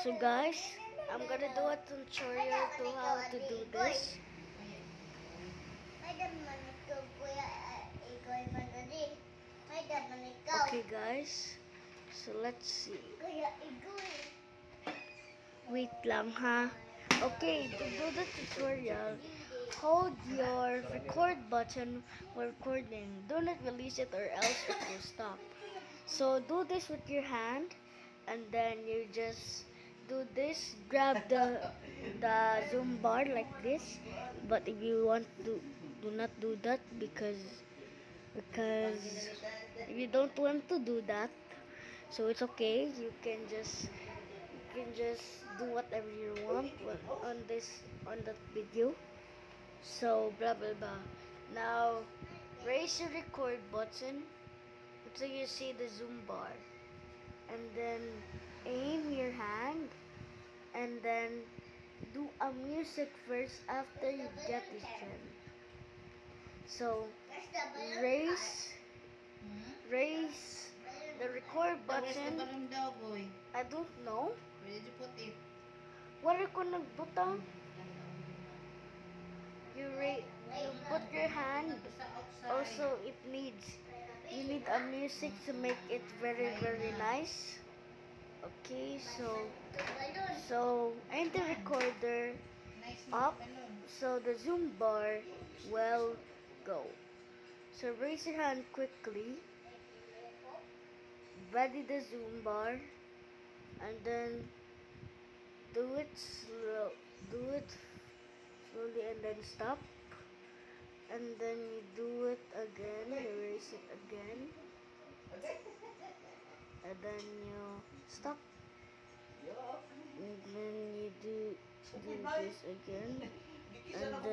So guys, I'm gonna do a tutorial to how to do this. Okay guys, so let's see. Wait lang ha. Okay, to do the tutorial, hold your record button while recording. Do not release it or else it will stop. So do this with your hand, and then you just do this. Grab the zoom bar like this. But if you want to, do not do that because if you don't want to do that, so it's okay. You can just do whatever you want on that video. So blah blah blah. Now raise your record button until you see the zoom bar, and then aim your hand, and then do a music first after you get this gen. So raise raise the record button. I don't know. Wala ko nagbutang. You put your hand. Also, you need a music to make it very very nice. Okay, so and the recorder up, so the zoom bar will go. So raise your hand quickly, ready the zoom bar, and then do it slowly, and then stop, and then you do it again, erase it again, and then you stop, and then you do this again, and then